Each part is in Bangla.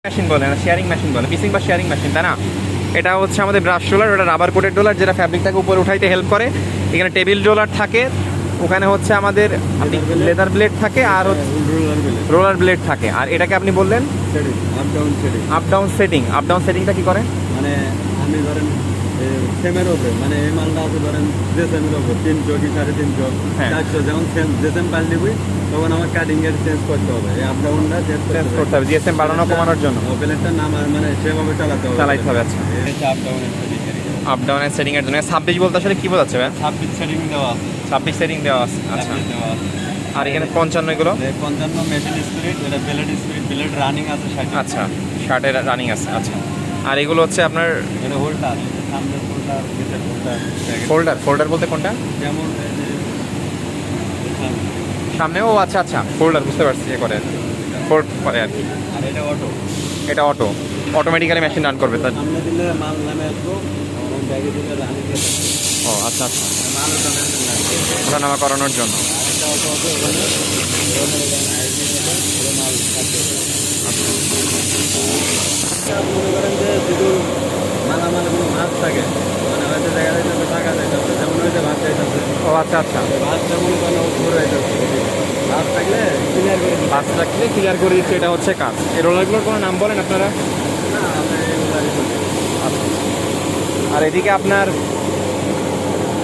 মেশিন বলে না, শেয়ারিং মেশিন বলে, পিসিং বা শেয়ারিং মেশিন, তাই না? এটা হচ্ছে আমাদের ব্রাশ রোলার, ওটা রাবার কোটেড রোলার যেটা ফ্যাব্রিকটাকে উপরে উঠাইতে হেল্প করে। এখানে টেবিল রোলার থাকে, ওখানে হচ্ছে আমাদের লেদার ব্লেড থাকে, আর রোলার ব্লেড থাকে। আর এটাকে আপনি বললেন up down setting. Up down সেটিংটা কি করে? মানে আমি ধরেন সেমের ওপরে, মানে এই মালটা আছে ধরেন যে সেমের ওপর 300 কি 350 400, যখন যে সেম পাল্টি দিবি তখন আমার কাটিং এর চেঞ্জ করতে হবে, এই আপ ডাউনটা চেঞ্জ করতে হবে জিএসএম বাড়ানো কমানোর জন্য, প্লেটটা নাম মানে সেভাবে চালাতে হবে। আচ্ছা, আপ ডাউনের সেটিং। আপ ডাউনের সেটিং এর জন্য 26 বলতে আসলে কি বোঝাচ্ছে ভাই? 26 সেটিং দেওয়া আছে, 26 সেটিং দেওয়া আছে। আচ্ছা, দেওয়া আছে। আর এখানে 55 এগুলো 55 মেশিন স্পিড, এটা ব্লেড রানিং আছে 60। আচ্ছা, 60 রানিং আছে। আচ্ছা, আর এগুলো হচ্ছে আপনার এটা হোল্ডার, সামনে হোল্ডার, পিছের ফোল্ডার। ফোল্ডার বলতে কোনটা? যেমন সামনে, ও আচ্ছা আচ্ছা, ফোল্ডার, বুঝতে পারছি, এ করে ফোল্ড করে আর কি। আর এটা অটো, এটা অটো, অটোমেটিক্যালি মেশিন রান করবে তার। সামনে দিলে মাল নামে আসবো, এবং ব্যাগে দিলে রানিং দিয়ে থাকবে। ও আচ্ছা আচ্ছা, মাল ওটা নামে লাগবে, ওঠানামা করানোর জন্য। এটা অটো অটো ওখানে মাল থাকবে। মনে করেন যে শুধু মালামালগুলো মাছ থাকে, মানে হয়তো দেখা যাইতেছে টাকা যাইতেছে, যেমন হয়তো ভাত যাইতেছে, ও আচ্ছা আচ্ছা, ভাতটা মনে করেন ঘুরে যাইতেছে, ভাত থাকলে ক্লিয়ার করে দিই। বাস রাখলে ক্লিয়ার করে দিচ্ছে, এটা হচ্ছে কাজ। এই রোলারগুলোর কোনো নাম বলেন আপনারা? না আমরা এগুলারই করি। আচ্ছা, আর এদিকে আপনার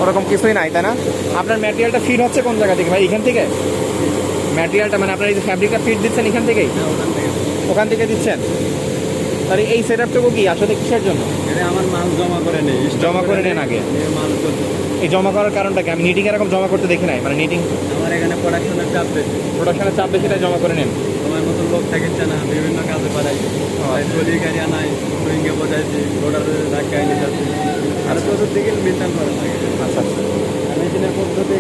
ওরকম কিছুই নাই, তাই না? আপনার ম্যাটেরিয়ালটা ফিট হচ্ছে কোন জায়গা থেকে ভাই? এখান থেকে ম্যাটেরিয়ালটা, মানে আপনার এই যে ফ্যাব্রিকটা ফিট দিচ্ছেন এখান থেকেই? হ্যাঁ, ওখান থেকে দিচ্ছেন। তাহলে এই সেট আপটুকু কি আসলে কিসের জন্য? এটা আমার মাল জমা করে নেই, জমা করে নেন আগে। মাল চলছে। এই জমা করার কারণটা কি? আমি নিটিং এরকম জমা করতে দেখি নাই, মানে নিটিং আমার এখানে প্রোডাকশনের চাপ বেশি, প্রোডাকশনের চাপ বেশি, তাই জমা করে নেন। সময় মতো লোক থাকছে না, বিভিন্ন কাজে পাঠাই, টলি গাড়ি আনাই, সুইংয়ে বোঝাইছি, রোডার ধাক্কা এনে যাচ্ছি, আর চতুর্দিকে মেনটেন করা লাগে। আচ্ছা আচ্ছা। মেশিনের পদ্ধতি